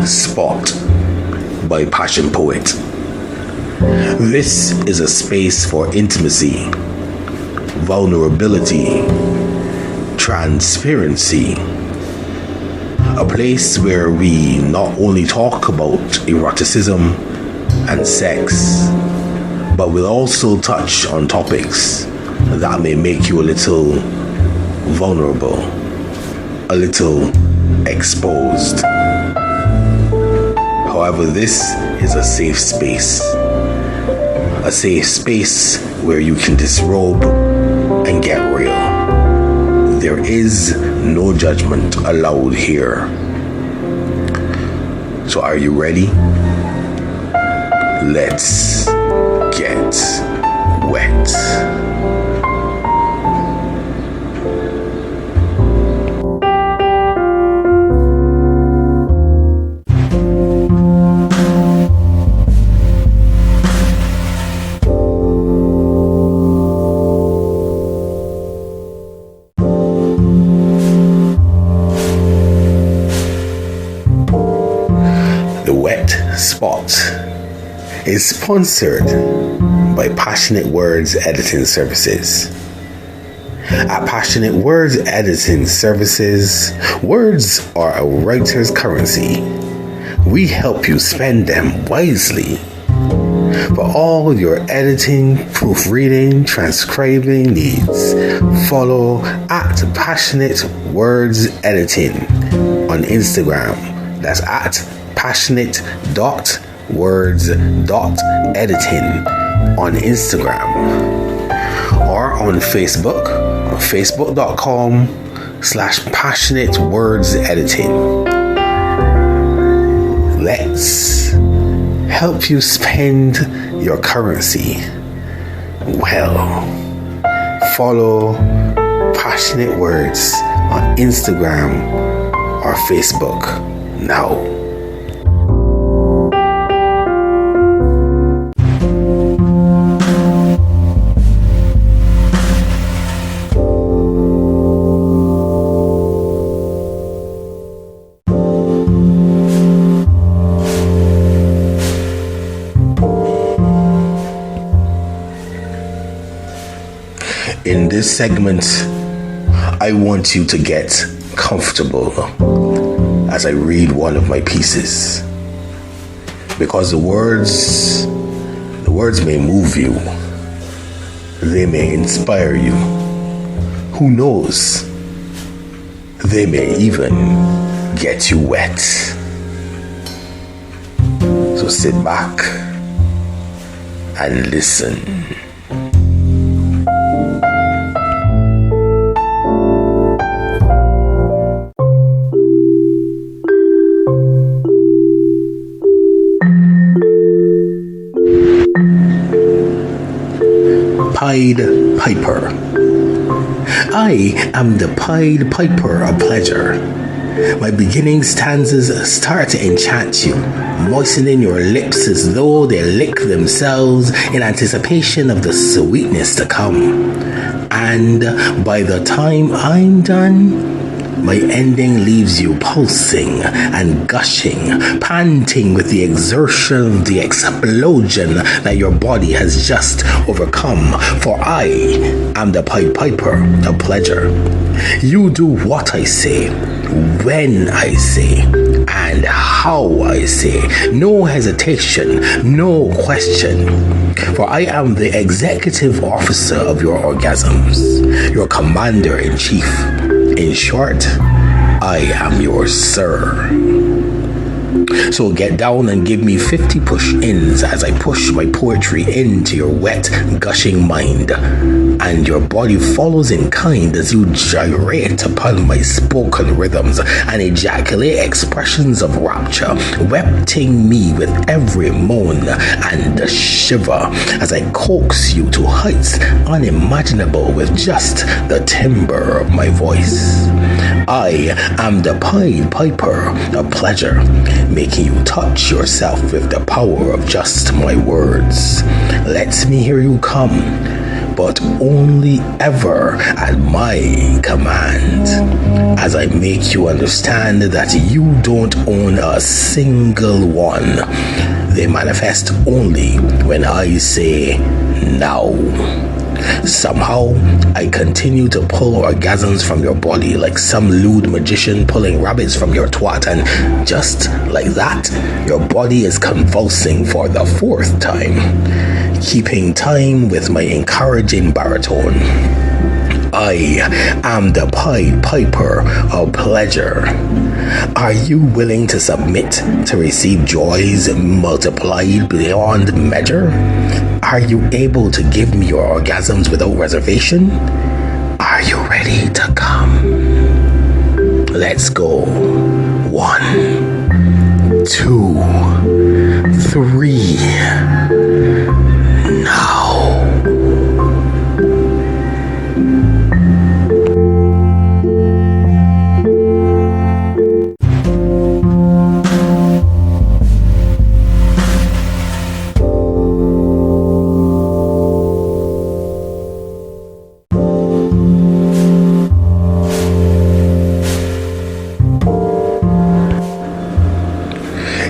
Spot by PassionPoet. This is a space for intimacy, vulnerability, transparency. A place where we not only talk about eroticism and sex, but we'll also touch on topics that may make you a little vulnerable, a little exposed. However, this is a safe space where you can disrobe and get real. There is no judgment allowed here. So are you ready? Let's get wet. Spot is sponsored by Passionate Words Editing Services. At Passionate Words Editing Services, words are a writer's currency. We help you spend them wisely. For all your editing, proofreading, transcribing needs, follow at Passionate Words Editing on Instagram. That's at passionate.words.editing on Instagram, or on Facebook, facebook.com/passionatewordsediting. Let's help you spend your currency well. Follow Passionate Words on Instagram or Facebook now. In this segment, I want you to get comfortable as I read one of my pieces, because the words may move you, they may inspire you, who knows, they may even get you wet. So sit back and listen. Pied Piper. I am the Pied Piper of pleasure. My beginning stanzas start to enchant you, moistening your lips as though they lick themselves in anticipation of the sweetness to come. And by the time I'm done, my ending leaves you pulsing and gushing, panting with the exertion of the explosion that your body has just overcome. For I am the Pied Piper of pleasure. You do what I say, when I say, and how I say. No hesitation, no question. For I am the executive officer of your orgasms, your commander-in-chief. In short, I am your sir. So get down and give me 50 push-ins as I push my poetry into your wet, gushing mind. And your body follows in kind as you gyrate upon my spoken rhythms and ejaculate expressions of rapture, wetting me with every moan and shiver as I coax you to heights unimaginable with just the timbre of my voice. I am the Pied Piper of pleasure, making you touch yourself with the power of just my words. Let me hear you come but only ever at my command, as I make you understand that you don't own a single one. They manifest only when I say now. Somehow, I continue to pull orgasms from your body like some lewd magician pulling rabbits from your twat, and just like that, your body is convulsing for the 4th time, keeping time with my encouraging baritone. I am the Pied Piper of pleasure. Are you willing to submit to receive joys multiplied beyond measure? Are you able to give me your orgasms without reservation? Are you ready to come? Let's go. 1, 2, 3. Now.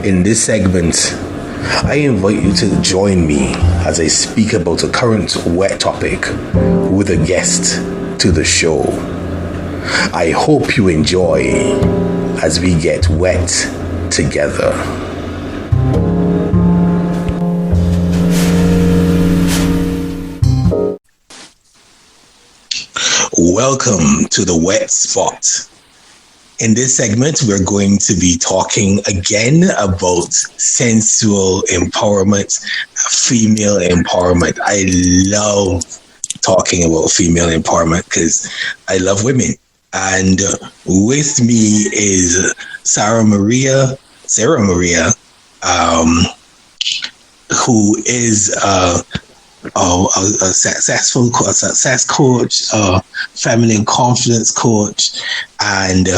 In this segment, I invite you to join me as I speak about a current Wett topic with a guest to the show. I hope you enjoy as we get wet together. Welcome to the Wett Spot. In this segment, we're going to be talking again about sensual empowerment, female empowerment. I love talking about female empowerment because I love women. And with me is Sara Maarya, who is a success coach, feminine confidence coach, and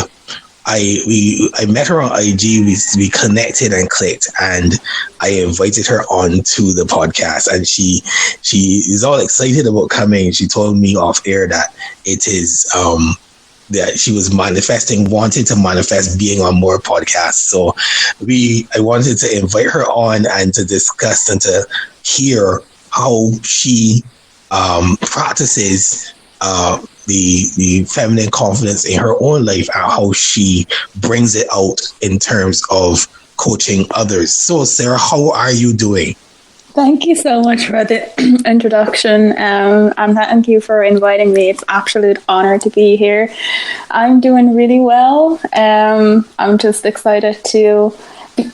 I met her on IG. We connected and clicked, and I invited her on to the podcast, and she is all excited about coming. She told me off air that it is that she was wanted to manifest being on more podcasts. So I wanted to invite her on and to discuss and to hear how she practices the feminine confidence in her own life and how she brings it out in terms of coaching others. So, Sarah, how are you doing? Thank you so much for the introduction, and thank you for inviting me. It's an absolute honor to be here. I'm doing really well. I'm just excited to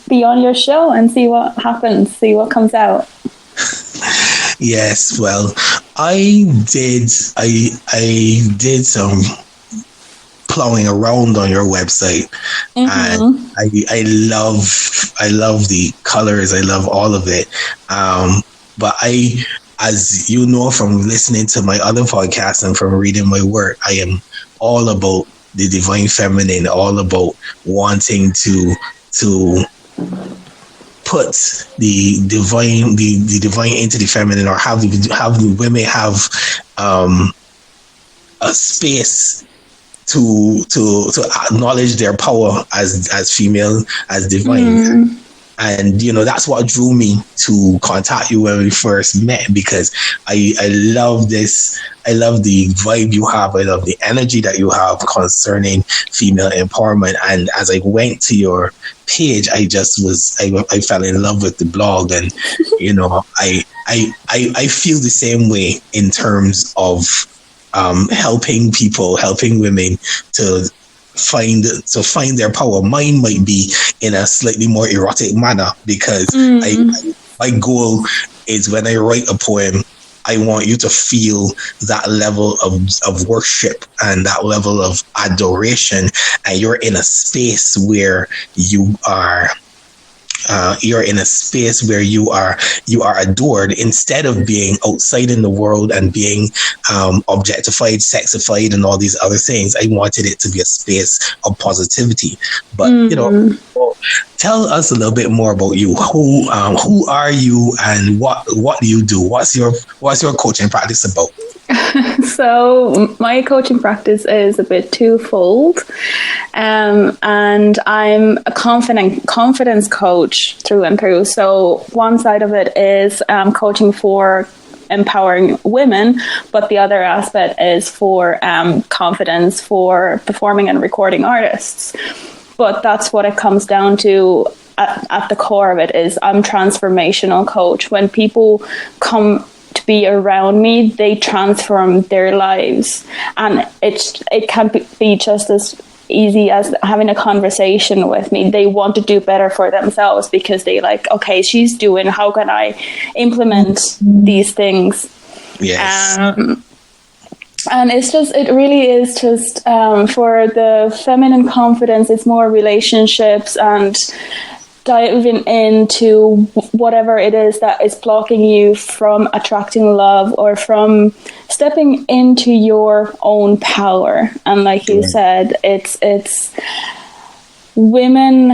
be on your show and see what happens, see what comes out. Yes, well, I did some plowing around on your website, and I love the colors, I love all of it. But as you know from listening to my other podcasts and from reading my work, I am all about the divine feminine, all about wanting to put the divine into the feminine, or have the women have a space to acknowledge their power as female, as divine. And that's what drew me to contact you when we first met, because I love this. I love the vibe you have. I love the energy that you have concerning female empowerment. And as I went to your page, I fell in love with the blog, and I feel the same way in terms of helping women to find their power. Mine might be in a slightly more erotic manner, because my goal is, when I write a poem, I want you to feel that level of worship and that level of adoration, and you're in a space where you are adored, instead of being outside in the world and being objectified, sexified, and all these other things. I wanted it to be a space of positivity. But tell us a little bit more about you. Who are you, and what do you do? What's your coaching practice about? So my coaching practice is a bit twofold, and I'm a confidence coach through and through. So one side of it is coaching for empowering women, but the other aspect is for confidence for performing and recording artists. But that's what it comes down to. At the core of it is I'm transformational coach. When people come to be around me, they transform their lives, and it can be just as easy as having a conversation with me. They want to do better for themselves because they like, okay, she's doing, how can I implement these things? Yes. And it really is just for the feminine confidence, it's more relationships and diving into whatever it is that is blocking you from attracting love or from stepping into your own power. And like you said, it's women.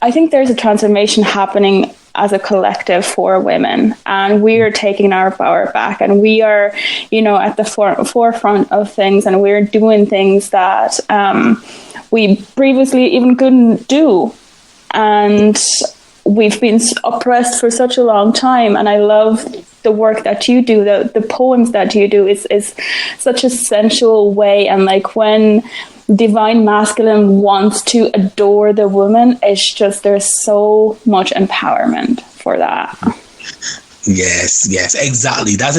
I think there's a transformation happening as a collective for women, and we are taking our power back, and we are, at the forefront of things, and we're doing things that we previously even couldn't do. And we've been oppressed for such a long time, and I love the work that you do, the poems that you do is such a sensual way, and like when divine masculine wants to adore the woman, it's just there's so much empowerment for that. Yes, exactly. That's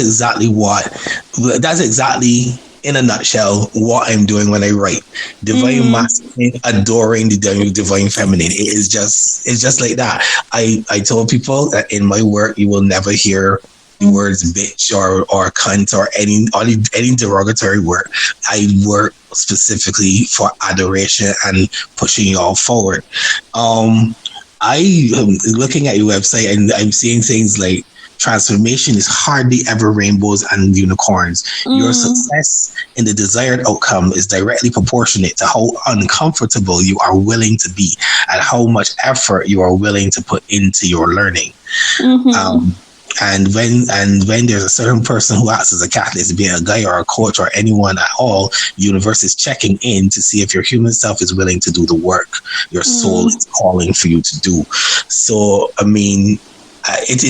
exactly in a nutshell what I'm doing when I write. Divine masculine adoring the divine feminine. It's just like that. I told people that in my work you will never hear the words bitch or cunt or any derogatory word. I work specifically for adoration and pushing y'all forward. I am looking at your website and I'm seeing things like transformation is hardly ever rainbows and unicorns. Your success in the desired outcome is directly proportionate to how uncomfortable you are willing to be and how much effort you are willing to put into your learning. And when there's a certain person who acts as a catalyst, being a guy or a coach or anyone at all, the universe is checking in to see if your human self is willing to do the work your soul is calling for you to do. So, I mean, it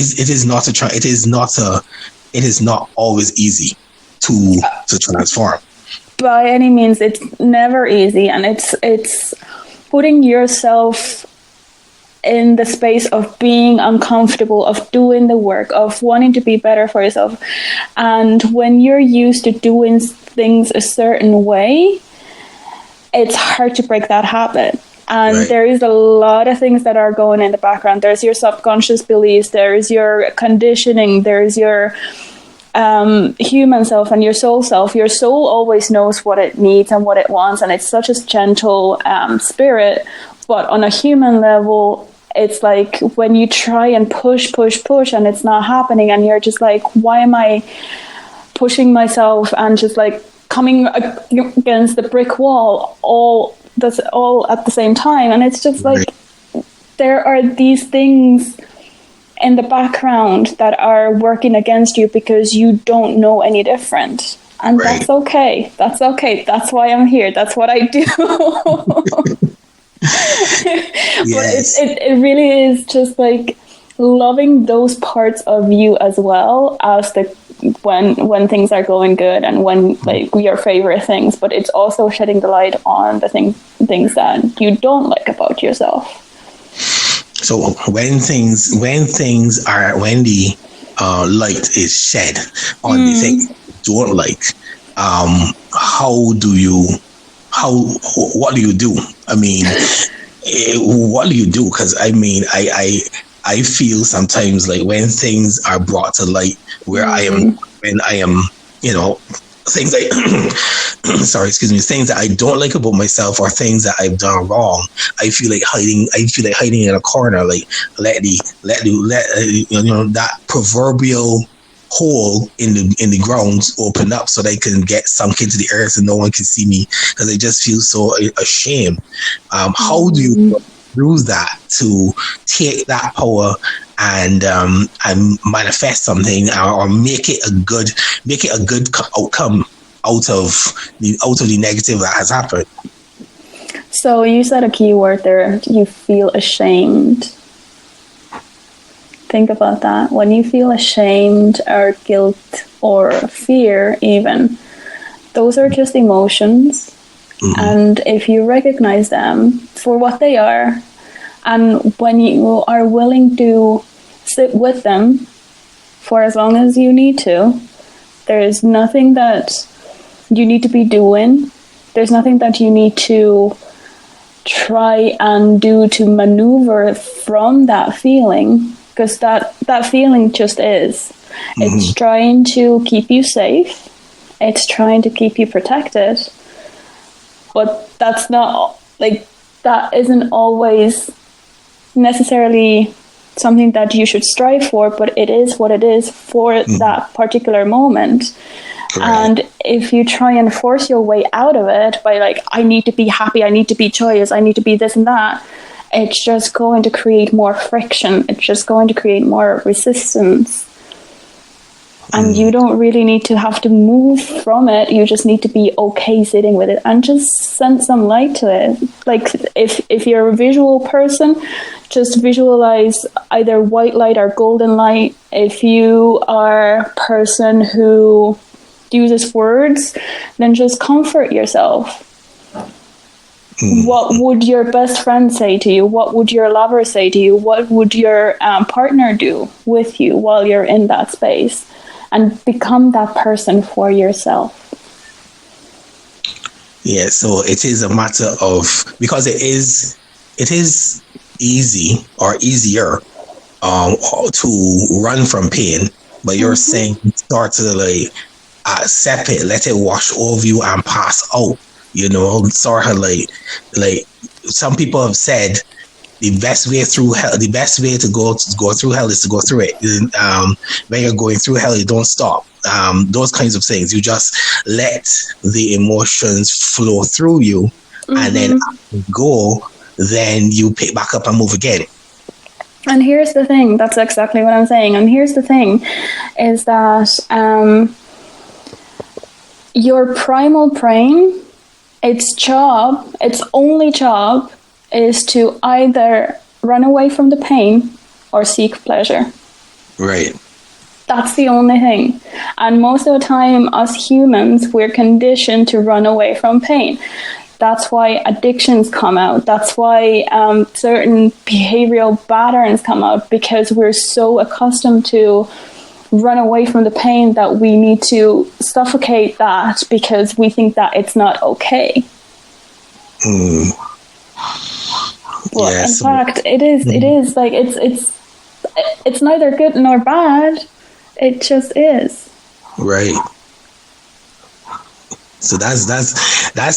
is not always easy to transform. By any means, it's never easy, and it's putting yourself in the space of being uncomfortable, of doing the work, of wanting to be better for yourself. And when you're used to doing things a certain way, it's hard to break that habit. And there is a lot of things that are going in the background. There's your subconscious beliefs, there's your conditioning, there's your human self and your soul self. Your soul always knows what it needs and what it wants, and it's such a gentle spirit. But on a human level, it's like when you try and push, and it's not happening, and you're just like, why am I pushing myself and just like coming against the brick wall all at the same time? And it's just like there are these things in the background that are working against you because you don't know any different. And that's okay. That's why I'm here. That's what I do. But it really is just like loving those parts of you as well as when things are going good and when like your favorite things, but it's also shedding the light on the things that you don't like about yourself. So when the light is shed on the things you don't like, what do you do? I mean, what do you do? Because I mean, I feel sometimes like when things are brought to light where I am, things like, things that I don't like about myself or things that I've done wrong, I feel like hiding in a corner, like let that proverbial hole in the ground open up so they can get sunk into the earth and no one can see me because I just feel so ashamed. How do you use that to take that power and manifest something, or make it a good outcome out of the negative that has happened. So you said a key word there. You feel ashamed. Think about that. When you feel ashamed or guilt or fear even, those are just emotions. Mm-hmm. And if you recognize them for what they are, and when you are willing to sit with them for as long as you need to, there is nothing that you need to be doing. There's nothing that you need to try and do to maneuver from that feeling, because that feeling just is. Mm-hmm. It's trying to keep you safe. It's trying to keep you protected. But that's not, like, that isn't always necessarily something that you should strive for, but it is what it is for that particular moment. Correct. And if you try and force your way out of it by, like, I need to be happy, I need to be joyous, I need to be this and that, it's just going to create more friction. It's just going to create more resistance. And you don't really need to have to move from it. You just need to be okay sitting with it and just send some light to it. Like, if you're a visual person, just visualize either white light or golden light. If you are a person who uses words, then just comfort yourself. What would your best friend say to you? What would your lover say to you? What would your partner do with you while you're in that space? And become that person for yourself. Yeah, so it is a matter of, because it is easy or easier to run from pain, but you're saying start to like accept it, let it wash over you and pass out. You know, sort of like some people have said, the best way through hell, the best way to go through hell is to go through it. When you're going through hell, you don't stop. Those kinds of things. You just let the emotions flow through you, and then go. Then you pick back up and move again. And here's the thing. That's exactly what I'm saying. And here's the thing, is that your primal brain, its only job is to either run away from the pain or seek pleasure. Right. That's the only thing. And most of the time, us humans, we're conditioned to run away from pain. That's why addictions come out. That's why certain behavioral patterns come out, because we're so accustomed to run away from the pain that we need to suffocate that because we think that it's not okay. Well, yes. In fact, it is. It is like it's neither good nor bad. It just is. Right. So that's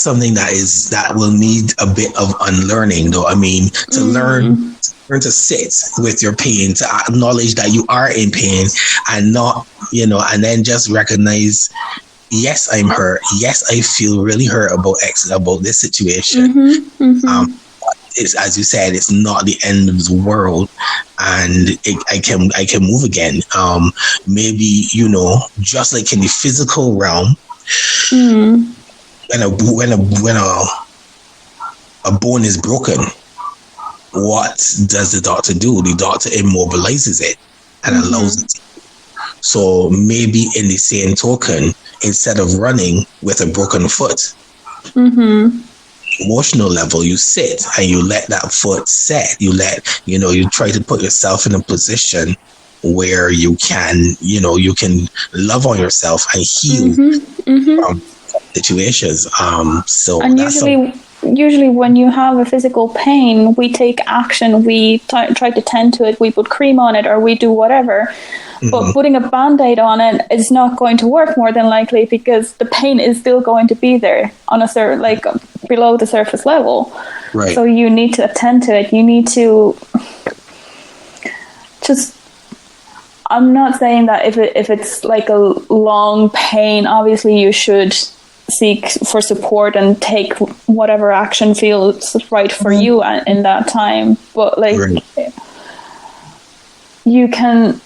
something that will need a bit of unlearning, though. I mean, to learn to sit with your pain, to acknowledge that you are in pain, and not, and then just recognize, yes, I'm hurt. Yes, I feel really hurt about this situation. It's, as you said, it's not the end of the world, and I can move again. Maybe, just like in the physical realm, when a bone is broken, what does the doctor do? The doctor immobilizes it and allows it. So maybe in the same token, instead of running with a broken foot, emotional level, you sit and you let that foot set. You try to put yourself in a position where you can love on yourself and heal from situations. And usually when you have a physical pain, we take action, we try to tend to it, we put cream on it, or we do whatever. But putting a Band-Aid on it is not going to work, more than likely, because the pain is still going to be there on below the surface level. Right. So you need to attend to it. You need to just. I'm not saying that if it's like a long pain, obviously you should seek for support and take whatever action feels right for you in that time. But you can,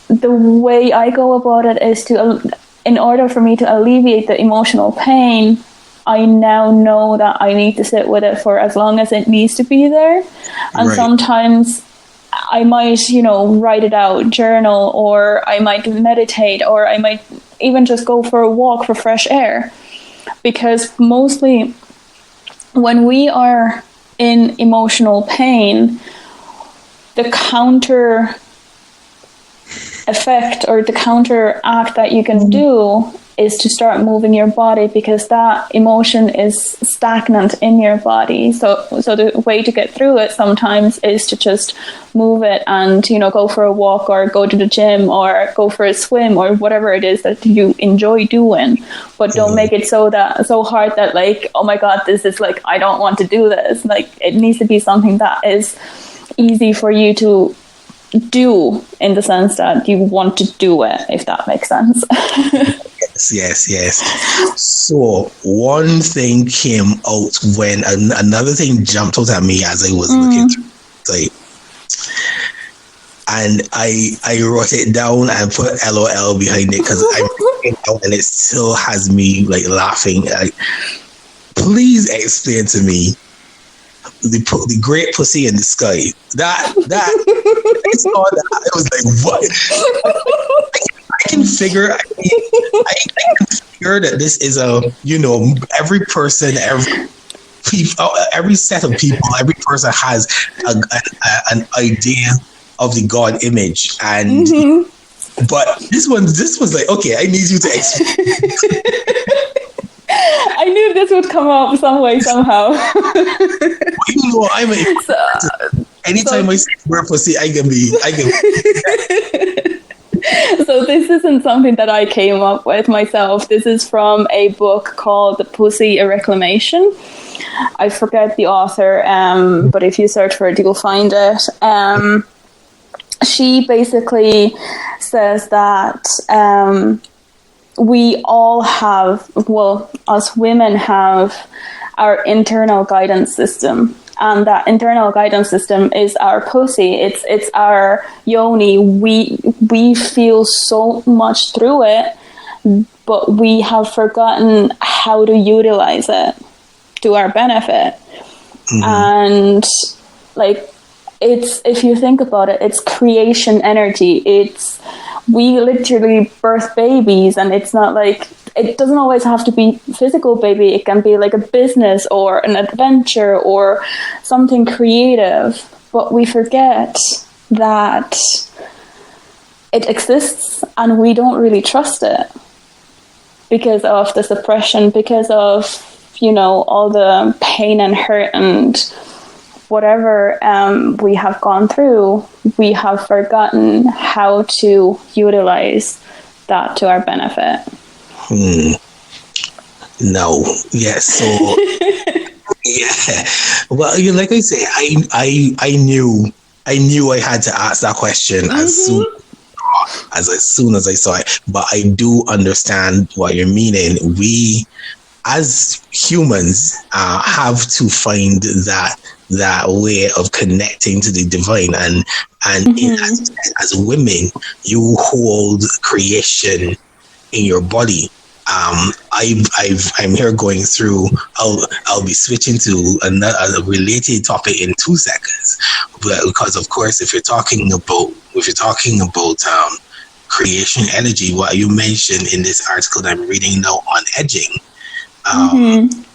the way I go about it is to, in order for me to alleviate the emotional pain, I now know that I need to sit with it for as long as it needs to be there. And sometimes I might, write it out, journal, or I might meditate, or I might even just go for a walk for fresh air. Because mostly when we are in emotional pain, the counter effect or the counteract that you can do is to start moving your body, because that emotion is stagnant in your body. So the way to get through it sometimes is to just move it and, go for a walk or go to the gym or go for a swim or whatever it is that you enjoy doing. But don't make it so hard that, like, oh my God, this is like, I don't want to do this. Like, it needs to be something that is easy for you to do, in the sense that you want to do it, if that makes sense. Yes. So one thing came out when another thing jumped out at me as I was looking through, like, and I wrote it down and put LOL behind it because I'm looking out and it still has me like laughing. Like, please explain to me the great pussy in the sky. That I saw that, I was like, what? I can figure that this is every person, every set of people, every person has an idea of the God image, and but this was like, okay, I need you to explain. I knew this would come up some way, somehow. Even though anytime I see word pussy, I can be. So this isn't something that I came up with myself. This is from a book called The Pussy, A Reclamation. I forget the author, but if you search for it, you'll find it. She basically says that we all have, well, us women have our internal guidance system. And that internal guidance system is our pussy. It's our yoni. We feel so much through it, but we have forgotten how to utilize it to our benefit. And like, it's, if you think about it, it's creation energy. We literally birth babies, and it's not like, it doesn't always have to be physical baby. It can be like a business or an adventure or something creative. But we forget that it exists and we don't really trust it because of the suppression, because of, all the pain and hurt and whatever we have gone through. We have forgotten how to utilize that to our benefit. No. Yes. So yeah. Well, like I say, I knew I had to ask that question as soon as I saw it. But I do understand what you're meaning. We, as humans, have to find that way of connecting to the divine, and as women, you hold creation in your body. I'm here going through. I'll be switching to a related topic in 2 seconds, but because of course, if you're talking about creation energy, what you mentioned in this article that I'm reading now on edging,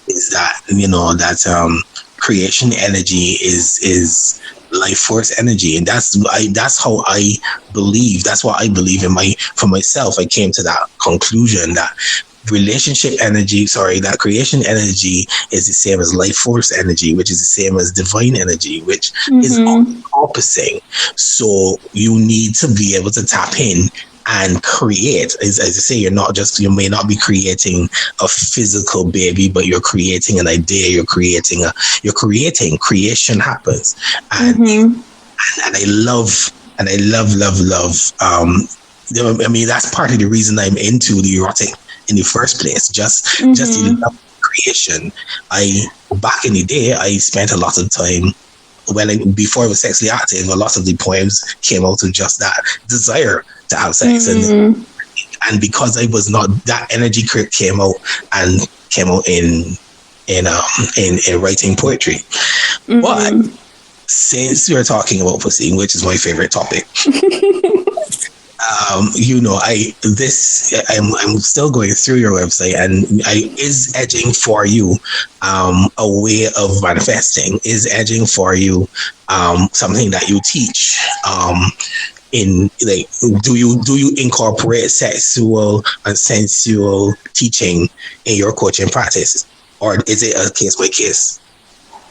is that creation energy is life force energy, and that's how I believe. That's what I believe for myself. I came to that conclusion that that creation energy is the same as life force energy, which is the same as divine energy, which is opposite. So you need to be able to tap in and create. As I say, you may not be creating a physical baby, but you're creating an idea. Creation happens. And I love. I mean, that's part of the reason I'm into the erotic in the first place. Just the love of creation. Back in the day, I spent a lot of time before I was sexually active, a lot of the poems came out of just that desire to have sex, and because I was not, that energy came out in writing poetry. But since we're talking about pussy, which is my favorite topic, I'm still going through your website, and is edging for you a way of manifesting? Is edging for you something that you teach? Do you incorporate sexual and sensual teaching in your coaching practice, or is it a case by case?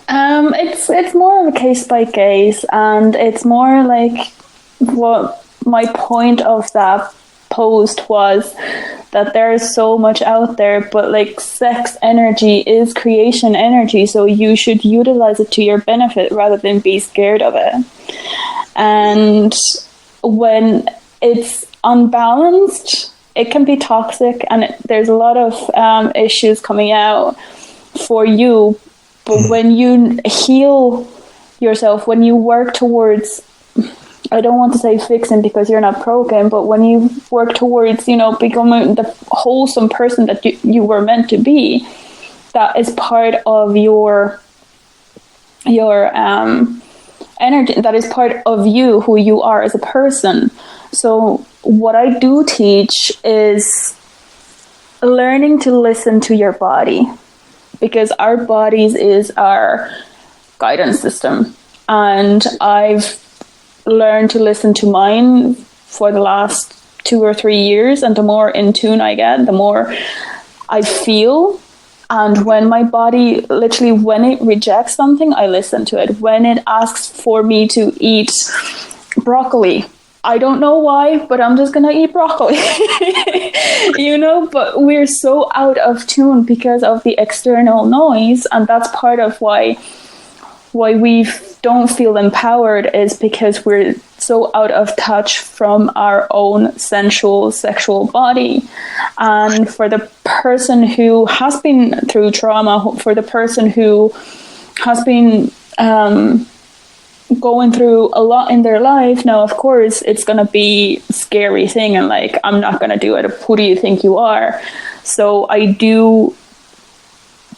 It's more of a case by case, and it's more like what my point of that post was, that there is so much out there, but like sex energy is creation energy, so you should utilize it to your benefit rather than be scared of it. And when it's unbalanced, it can be toxic, and there's a lot of issues coming out for you. But when you heal yourself, when you work towards, I don't want to say fixing because you're not broken, but when you work towards, becoming the wholesome person that you were meant to be, that is part of your energy. That is part of you, who you are as a person. So what I do teach is learning to listen to your body, because our bodies is our guidance system. And I've learned to listen to mine for the last 2 or 3 years, and the more in tune I get, the more I feel. And when my body, literally when it rejects something, I listen to it. When it asks for me to eat broccoli, I don't know why, but I'm just gonna eat broccoli. But we're so out of tune because of the external noise, and that's part of why we don't feel empowered, is because we're so out of touch from our own sensual, sexual body. And for the person who has been through trauma, for the person who has been going through a lot in their life, now of course it's going to be a scary thing, and like, I'm not going to do it. Who do you think you are? So I do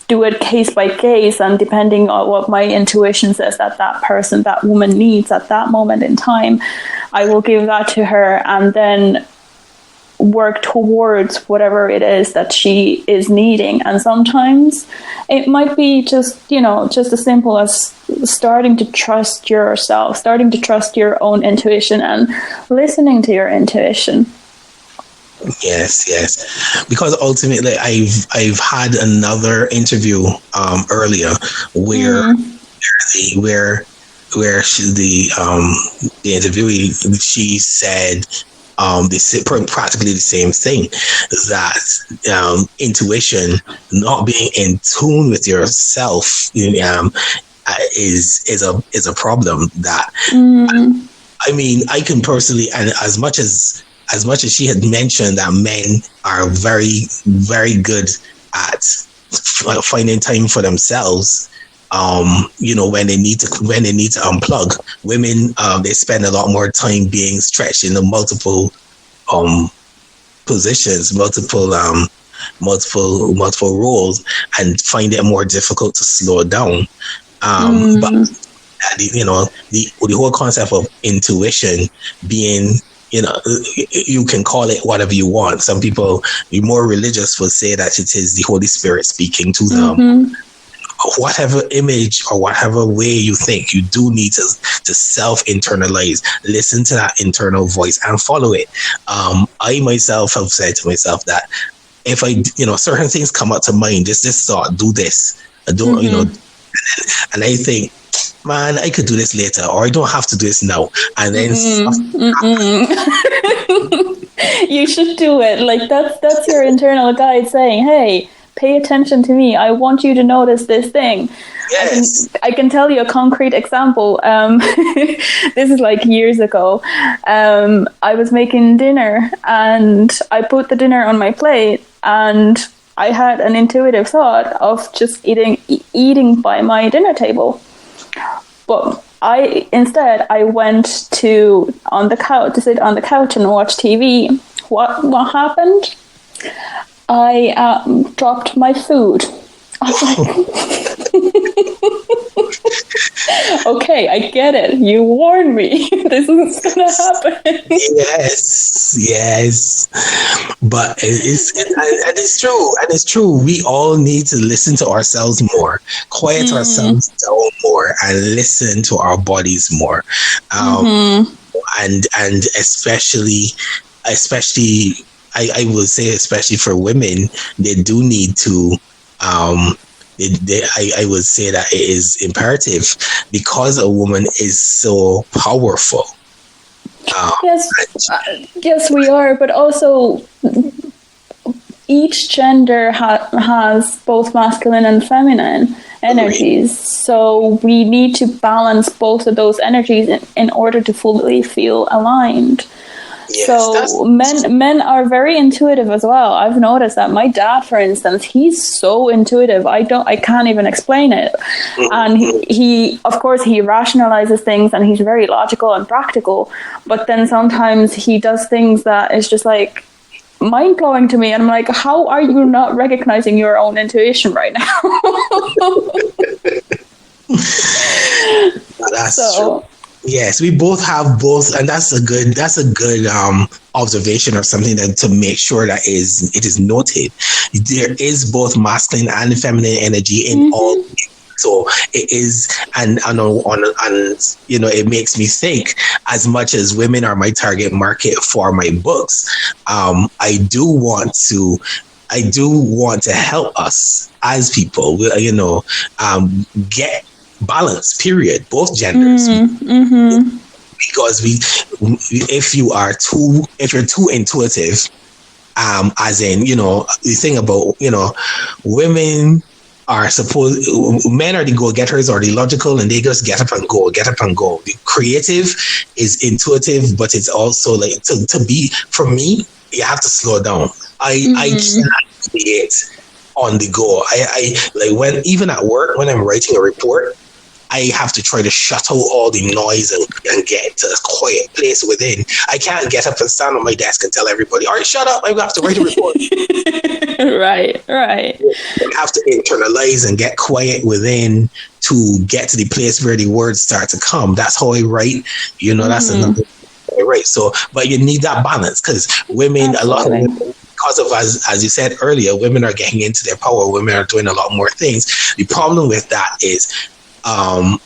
it case by case, and depending on what my intuition says that person, that woman needs at that moment in time, I will give that to her, and then work towards whatever it is that she is needing. And sometimes it might be just as simple as starting to trust yourself, starting to trust your own intuition, and listening to your intuition. Yes. Because ultimately, I've had another interview earlier where the interviewee, she said practically the same thing, that intuition, not being in tune with yourself, is a problem. That I can personally, and as much as she had mentioned that men are very, very good at finding time for themselves, when they need to unplug. Women, they spend a lot more time being stretched in the multiple positions, multiple roles, and find it more difficult to slow down. But the whole concept of intuition being, you can call it whatever you want. Some people, the more religious, will say that it is the Holy Spirit speaking to them. Whatever image or whatever way you think, you do need to self-internalize, listen to that internal voice and follow it. I myself have said to myself that if certain things come up to mind, just this thought, do this, I don't, and I think, man, I could do this later, or I don't have to do this now. And then you should do it. Like, that's your internal guide saying, hey, pay attention to me. I want you to notice this thing. Yes. I can tell you a concrete example. This is like years ago. I was making dinner, and I put the dinner on my plate, and I had an intuitive thought of just eating by my dinner table. But I went on the couch to sit on the couch and watch TV. What happened? I dropped my food. I was like, okay, I get it. You warned me. This is gonna happen. Yes. But it's true. And it's true. We all need to listen to ourselves more, quiet ourselves down more, and listen to our bodies more. And especially, I would say, especially for women, they do need to. I would say that it is imperative because a woman is so powerful. Yes, we are, but also each gender has both masculine and feminine energies. So we need to balance both of those energies in order to fully feel aligned. Yes, so men are very intuitive as well. I've noticed that my dad, for instance, he's so intuitive. I can't even explain it. And he of course he rationalizes things and he's very logical and practical. But then sometimes he does things that is just like mind blowing to me. And I'm like, how are you not recognizing your own intuition right now? That's true. Yes, we both have both, and that's a good observation or something that to make sure that it is noted. There is both masculine and feminine energy in all. So it is, and you know, it makes me think. As much as women are my target market for my books, I do want to help us as people, you know, get balance, period, both genders. Because if you're too intuitive, as in, you know, the thing about, you know, men are the go-getters or the logical, and they just get up and go. The creative is intuitive, but it's also like to be, for me, you have to slow down. I cannot create on the go. I like, when even at work, when I'm writing a report, I have to try to shut out all the noise and get to a quiet place within. I can't get up and stand on my desk and tell everybody, all right, shut up, I have to write a report. Right. I have to internalize and get quiet within to get to the place where the words start to come. That's how I write. You know, that's another thing I write. So, but you need that balance, because women, a lot of women, because of, as you said earlier, women are getting into their power. Women are doing a lot more things. The problem with that is, the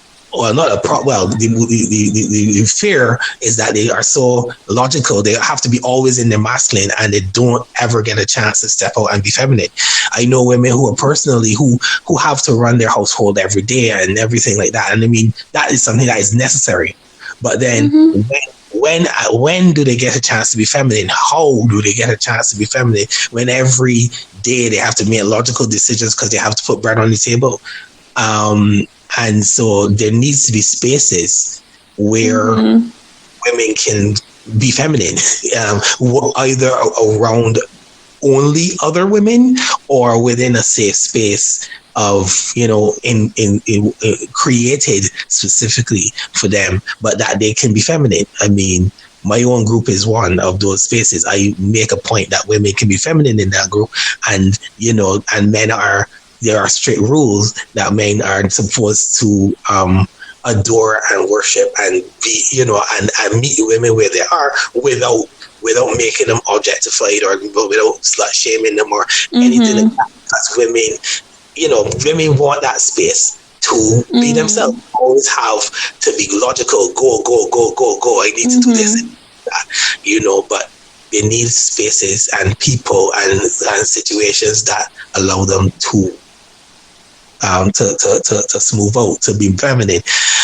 fear is that they are so logical. They have to be always in their masculine, and they don't ever get a chance to step out and be feminine. I know women who are personally who have to run their household every day and everything like that. And I mean, that is something that is necessary. But then when do they get a chance to be feminine? How do they get a chance to be feminine when every day they have to make logical decisions because they have to put bread on the table? And so there needs to be spaces where women can be feminine, either around only other women or within a safe space of, you know, in created specifically for them, but that they can be feminine. I mean, my own group is one of those spaces. I make a point that women can be feminine in that group, and, you know, and there are strict rules that men are supposed to adore and worship and be, you know, and meet women where they are without making them objectified or without slut shaming them or anything like that. Because women, you know, women want that space to be themselves. Always have to be logical. Go. I need to do this and that, you know, but they need spaces and people and situations that allow them to smooth out, to be feminine.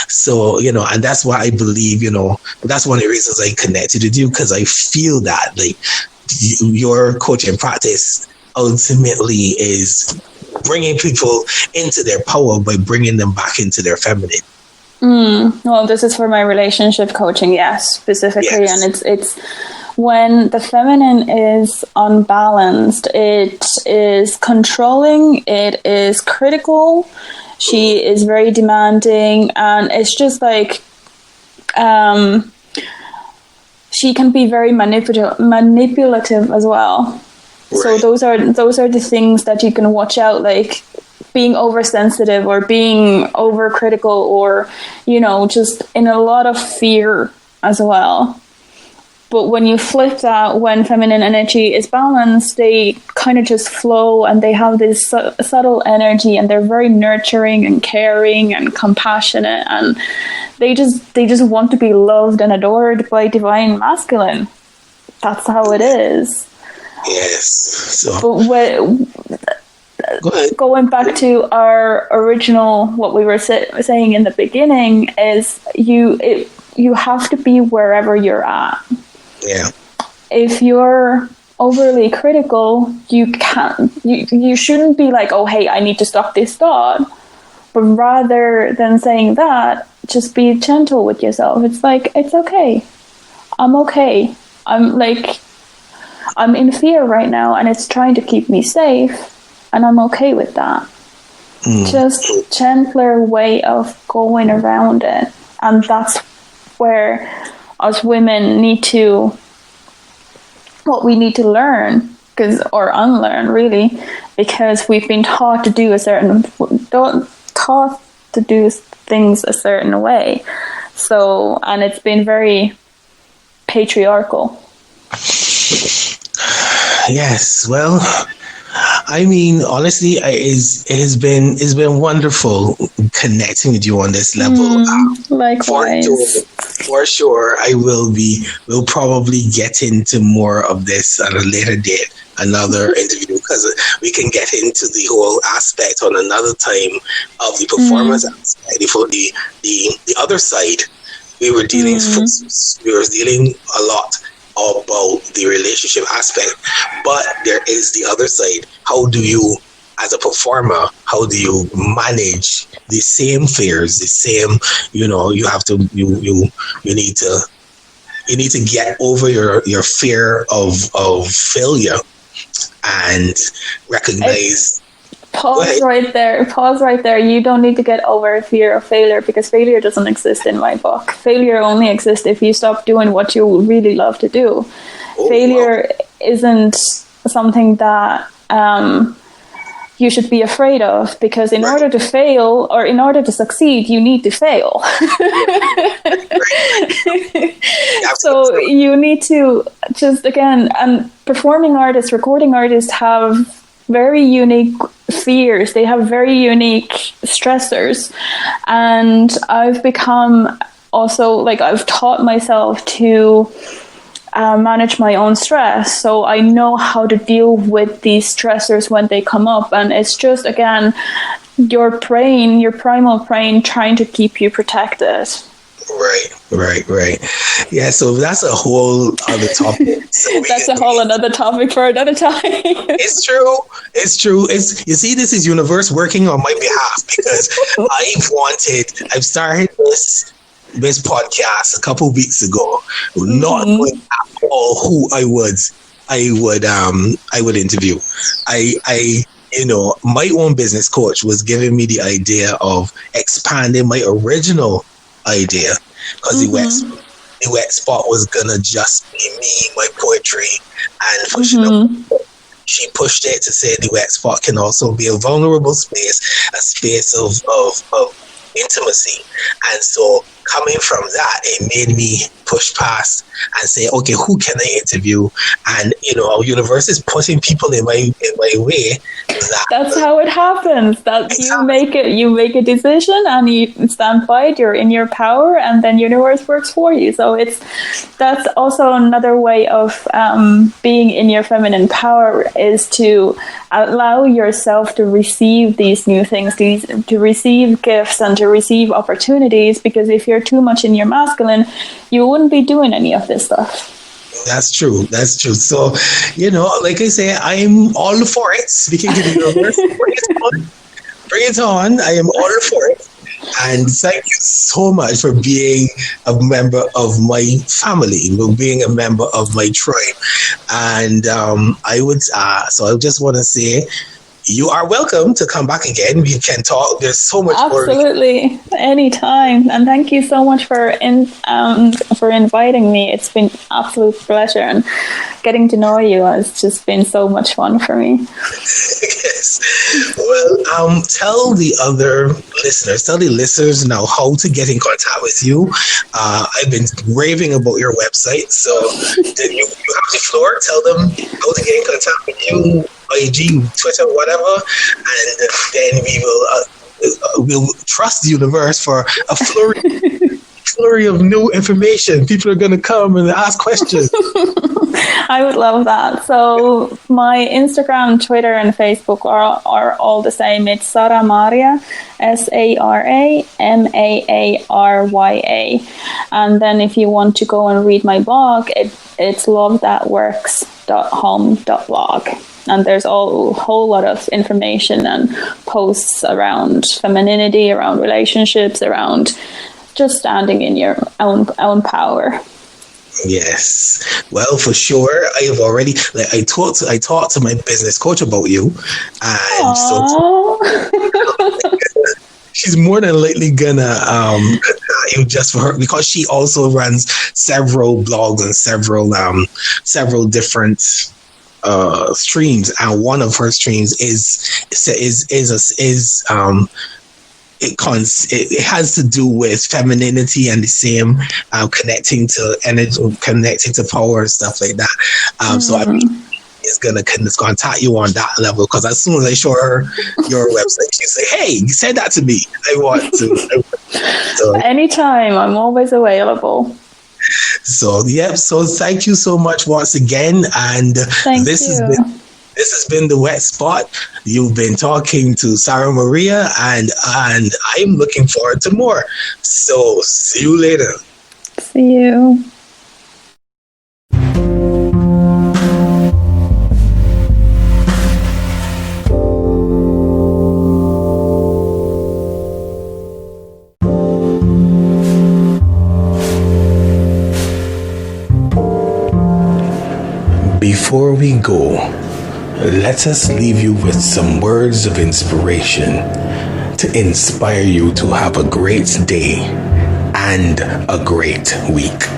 So, you know, and that's why I believe, you know, that's one of the reasons I connected with you, because I feel that, like, your coaching practice ultimately is bringing people into their power by bringing them back into their feminine. Well, this is for my relationship coaching, yes, specifically. Yes. And it's when the feminine is unbalanced, it is controlling, it is critical, she is very demanding, and it's just like she can be very manipulative as well. Right. So those are the things that you can watch out, like being oversensitive or being overcritical, or just in a lot of fear as well. But when you flip that, when feminine energy is balanced, they kind of just flow, and they have this subtle energy, and they're very nurturing and caring and compassionate, and they just want to be loved and adored by divine masculine. That's how it is. Yes. So. But going back to our original, what we were saying in the beginning, is you have to be wherever you're at. Yeah. If you're overly critical, you shouldn't be like, oh, hey, I need to stop this thought. But rather than saying that, just be gentle with yourself. It's like, it's okay. I'm okay. I'm in fear right now, and it's trying to keep me safe, and I'm okay with that. Just gentler way of going around it. And that's where us women need to learn, or unlearn really, because we've been taught to do things a certain way. So, and it's been very patriarchal. Yes, well, I mean, honestly, it's been wonderful connecting with you on this level. Likewise. For sure, we'll probably get into more of this at a later date, another interview, because we can get into the whole aspect on another time of the performance aspect. For the other side, we were dealing a lot about the relationship aspect, but there is the other side. How do you, as a performer, how do you manage the same fears, the same, you have to, you need to get over your fear of failure and recognize. Pause right there. You don't need to get over fear of failure, because failure doesn't exist in my book. Failure only exists if you stop doing what you really love to do. Failure isn't something that you should be afraid of, because in order to fail, or in order to succeed, you need to fail. So you need to just, again, and performing artists, recording artists have very unique fears. They have very unique stressors. And I've become also, I've taught myself to manage my own stress. So I know how to deal with these stressors when they come up. And it's just, again, your brain, your primal brain, trying to keep you protected. Right. Yeah, so that's a whole other topic. That's a whole another topic for another time. It's true. You see, this is universe working on my behalf, because I've started this podcast a couple of weeks ago, not knowing at all who I would interview. My own business coach was giving me the idea of expanding my original idea, because the wet spot was gonna just be me, my poetry, and she pushed it to say the wet spot can also be a vulnerable space, a space of intimacy. And so coming from that, it made me push past and say, okay, who can I interview? And our universe is putting people in my way. That's how it happens. That you make a decision and you stand by it. You're in your power, and then universe works for you. So that's also another way of being in your feminine power, is to allow yourself to receive these new things, to receive gifts and to receive opportunities. Because if you're too much in your masculine, you wouldn't be doing any of this stuff. That's true. So, like I say, I'm all for it. Speaking to the universe, bring it on. I am all for it. And thank you so much for being a member of my family, for being a member of my tribe. And so I just want to say, you are welcome to come back again. We can talk. There's so much more. Absolutely, anytime. And thank you so much for inviting me. It's been an absolute pleasure, and getting to know you has just been so much fun for me. Yes. Well, tell the listeners now how to get in contact with you. I've been raving about your website, so you have the floor. Tell them how to get in contact with you. IG, Twitter, whatever, and then we'll trust the universe for a flurry of new information. People are going to come and ask questions. I would love that. So my Instagram, Twitter, and Facebook are all the same. It's Sara Maarya, SaraMaarya. And then if you want to go and read my blog, it's lovethatworks.home.blog. And there's a whole lot of information and posts around femininity, around relationships, around just standing in your own power. Yes. Well, for sure. I have already, I talked to my business coach about you. And so she's more than likely gonna you just for her, because she also runs several blogs and several different streams, and one of her streams it has to do with femininity and the same connecting to energy, connecting to power and stuff like that. So I mean, it's gonna contact you on that level, because as soon as I show her your website, she say, "Hey, you said that to me. I want to." So, anytime, I'm always available. So so thank you so much once again, and this has been the Wett Spot. You've been talking to Sara Maarya, and I'm looking forward to more. So see you later. See you. Before we go, let us leave you with some words of inspiration to inspire you to have a great day and a great week.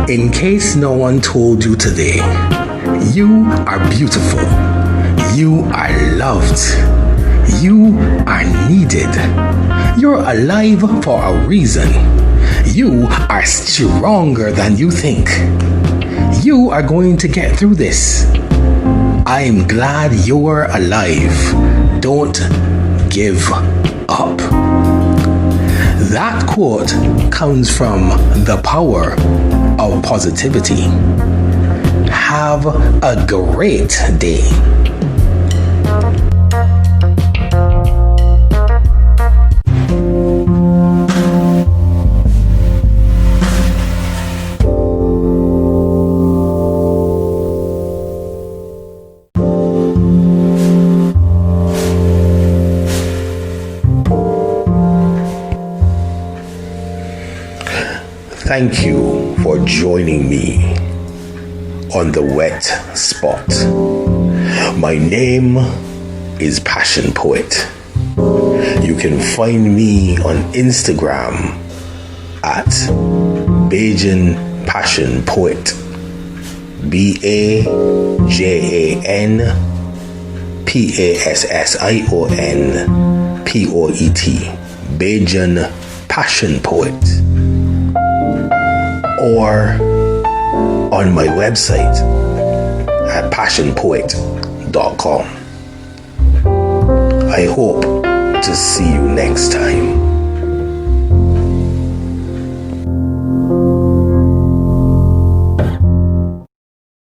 In case no one told you today, you are beautiful. You are loved. You are needed. You're alive for a reason. You are stronger than you think. You are going to get through this. I'm glad you're alive. Don't give up. That quote comes from The Power of Positivity. Have a great day. Thank you for joining me on the Wett Spot. My name is PassionPoet. You can find me on Instagram at Bajan PassionPoet. BAJANPASSIONPOET. Bajan PassionPoet. Or on my website at PassionPoet.com. I hope to see you next time.